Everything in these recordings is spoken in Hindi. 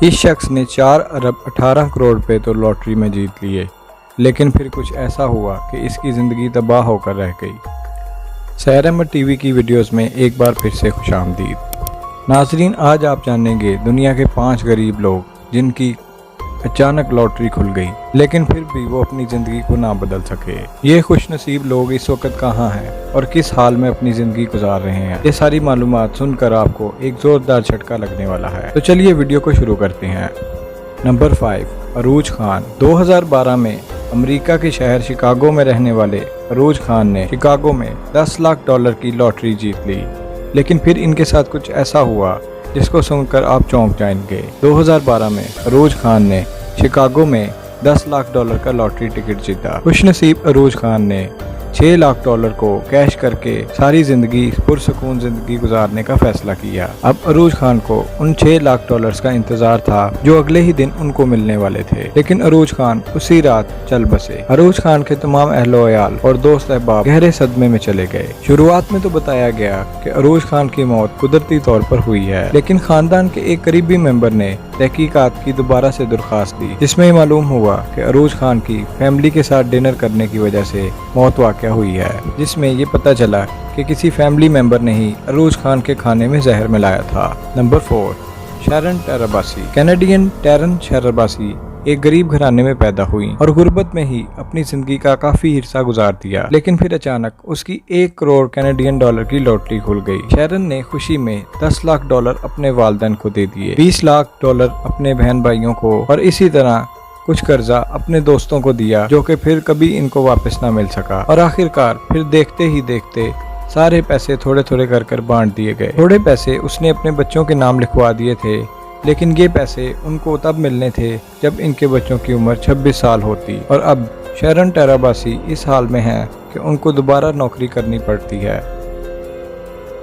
इस शख्स ने 4 अरब 18 करोड़ रुपए तो लॉटरी में जीत लिए, लेकिन फिर कुछ ऐसा हुआ कि इसकी ज़िंदगी तबाह होकर रह गई। सैर अहमद टीवी की वीडियोस में एक बार फिर से खुशामदीद। नाजरीन, आज आप जानेंगे दुनिया के 5 गरीब लोग जिनकी अचानक लॉटरी खुल गई, लेकिन फिर भी वो अपनी ज़िंदगी को ना बदल सके। ये खुशनसीब लोग इस वक्त कहाँ हैं और किस हाल में अपनी ज़िंदगी गुजार रहे हैं, ये सारी मालूमात सुनकर आपको एक ज़ोरदार झटका लगने वाला है। तो चलिए वीडियो को शुरू करते हैं। नंबर 5, अरूज खान। 2012 में अमेरिका के शहर शिकागो में रहने वाले अरूज खान ने शिकागो में $10 लाख की लॉटरी जीत ली, लेकिन फिर इनके साथ कुछ ऐसा हुआ जिसको सुनकर आप चौंक जाएंगे। 2012 में अरूज खान ने शिकागो में $10 लाख का लॉटरी टिकट जीता। खुशनसीब अरूज खान ने $6 लाख को कैश करके सारी जिंदगी पुरसुकून जिंदगी गुजारने का फैसला किया। अब अरूज खान को उन $6 लाख का इंतजार था जो अगले ही दिन उनको मिलने वाले थे, लेकिन अरूज खान उसी रात चल बसे। अरूज खान के तमाम अहलो-अयाल और दोस्त अहबाब गहरे सदमे में चले गए। शुरुआत में तो बताया गया कि अरूज खान की मौत कुदरती तौर पर हुई है, लेकिन खानदान के एक करीबी मेंबर ने तहकीकात की दोबारा से दरखास्त दी, जिसमें मालूम हुआ कि अरूज खान की फैमिली के साथ डिनर करने की वजह से मौत वाक़या हुई है, जिसमें ये पता चला कि किसी फैमिली मेंबर ने ही अरूज खान के खाने में जहर मिलाया था। नंबर 4, शैरन टेराबासी। कैनेडियन टैरन शेरबासी एक गरीब घराने में पैदा हुई और गुर्बत में ही अपनी जिंदगी का काफी हिस्सा गुजार दिया, लेकिन फिर अचानक उसकी $1 करोड़ कैनेडियन की लॉटरी खुल गई। शैरन ने खुशी में $10 लाख अपने वालिदैन को दे दिए, $20 लाख अपने बहन भाइयों को और इसी तरह कुछ कर्जा अपने दोस्तों को दिया, जो कि फिर कभी इनको वापस ना मिल सका। और आखिरकार फिर देखते ही देखते सारे पैसे थोड़े थोड़े कर बांट दिए गए। थोड़े पैसे उसने अपने बच्चों के नाम लिखवा दिए थे, लेकिन ये पैसे उनको तब मिलने थे जब इनके बच्चों की उम्र 26 साल होती। और अब शैरन टेराबासी इस हाल में है कि उनको दोबारा नौकरी करनी पड़ती है।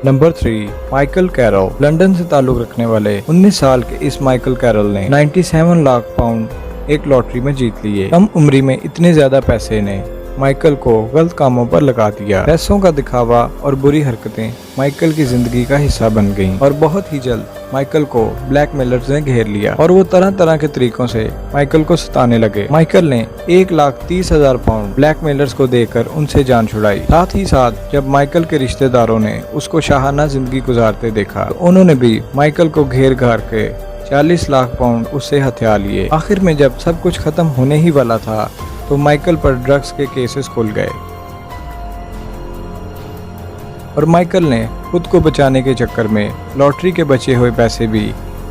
Number 3, Michael carol. लंदन से ताल्लुक रखने वाले 19 साल के इस माइकल कैरोल ने 97 लाख पाउंड एक लॉटरी में जीत लिए। कम उम्री में इतने ज्यादा पैसे ने माइकल को गलत कामों पर लगा दिया। पैसों का दिखावा और बुरी हरकतें माइकल की जिंदगी का हिस्सा बन गईं और बहुत ही जल्द माइकल को ब्लैकमेलर्स ने घेर लिया और वो तरह तरह के तरीकों से माइकल को सताने लगे। माइकल ने 1,30,000 पाउंड ब्लैकमेलर्स को देकर उनसे जान छुड़ाई। साथ ही साथ जब माइकल के रिश्तेदारों ने उसको शाहाना जिंदगी गुजारते देखा तो उन्होंने भी माइकल को घेर घार के 40 लाख पाउंड उससे हथिया लिए। आखिर में जब सब कुछ खत्म होने ही वाला था तो माइकल पर ड्रग्स के केसेस खुल गए और माइकल ने खुद को बचाने के चक्कर में लॉटरी के बचे हुए पैसे भी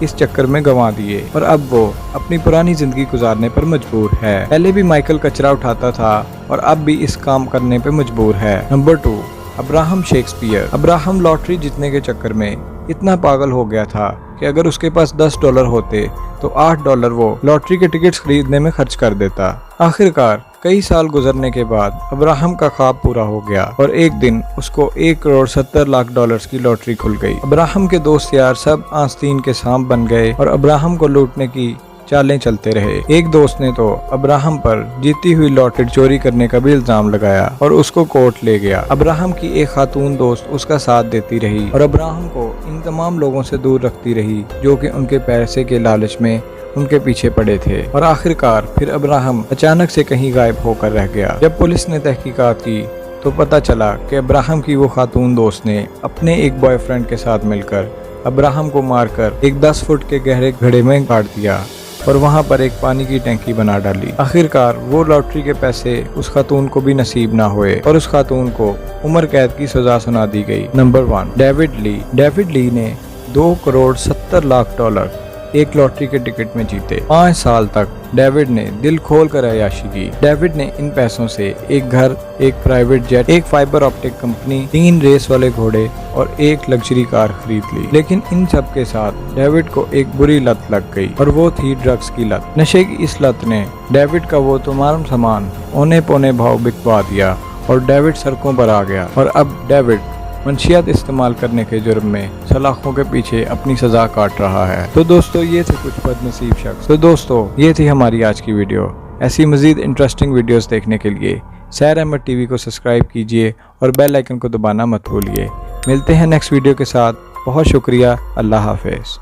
इस चक्कर में गंवा दिए और अब वो अपनी पुरानी जिंदगी गुजारने पर मजबूर है। पहले भी माइकल कचरा उठाता था और अब भी इस काम करने पर मजबूर है। Number 2, Abraham Shakespeare. Abraham lottery जीतने के चक्कर में इतना पागल हो गया था कि अगर उसके पास $10 होते तो $8 वो लॉटरी के टिकट्स खरीदने में खर्च कर देता। आखिरकार कई साल गुजरने के बाद अब्राहम का ख्वाब पूरा हो गया और एक दिन उसको $1,70 लाख की लॉटरी खुल गई। अब्राहम के दोस्त यार सब आस्तीन के सांप बन गए और अब्राहम को लूटने की चालें चलते रहे। एक दोस्त ने तो अब्राहम पर जीती हुई लॉटरी चोरी करने का भी इल्जाम लगाया और उसको कोर्ट ले गया। अब्राहम की एक खातून दोस्त उसका साथ देती रही और अब्राहम को इन तमाम लोगों से दूर रखती रही जो कि उनके पैसे के लालच में उनके पीछे पड़े थे। और आखिरकार फिर अब्राहम अचानक से कहीं गायब होकर रह गया। जब पुलिस ने तहकीकात की तो पता चला कि अब्राहम की वो खातून दोस्त ने अपने एक बॉयफ्रेंड के साथ मिलकर अब्राहम को मारकर एक 10 फुट के गहरे गड्ढे में गाड़ दिया और वहां पर एक पानी की टैंकी बना डाली। आखिरकार वो लॉटरी के पैसे उस खातून को भी नसीब ना हुए और उस खातून को उम्र कैद की सजा सुना दी गई। Number 1, David Lee. David Lee ने $2 करोड़ 70 लाख एक लॉटरी के टिकट में जीते। 5 साल तक डेविड ने दिल खोल कर अय्याशी की। डेविड ने इन पैसों से एक घर, एक प्राइवेट जेट, एक फाइबर ऑप्टिक कंपनी, 3 रेस वाले घोड़े और एक लग्जरी कार खरीद ली। लेकिन इन सब के साथ डेविड को एक बुरी लत लग गई और वो थी ड्रग्स की लत। नशे की इस लत ने डेविड का वो तमाम सामान औने पौने भाव बिकवा दिया और डेविड सड़कों पर आ गया और अब डेविड मंशियात इस्तेमाल करने के जुर्म में सलाखों के पीछे अपनी सजा काट रहा है। तो दोस्तों, ये थे कुछ बदनसीब शख्स। तो दोस्तों, ये थी हमारी आज की वीडियो। ऐसी मजीद इंटरेस्टिंग वीडियोस देखने के लिए सैर अहमद टीवी को सब्सक्राइब कीजिए और बेल आइकन को दबाना मत भूलिए। मिलते हैं नेक्स्ट वीडियो के साथ। बहुत शुक्रिया। अल्लाह हाफिज़।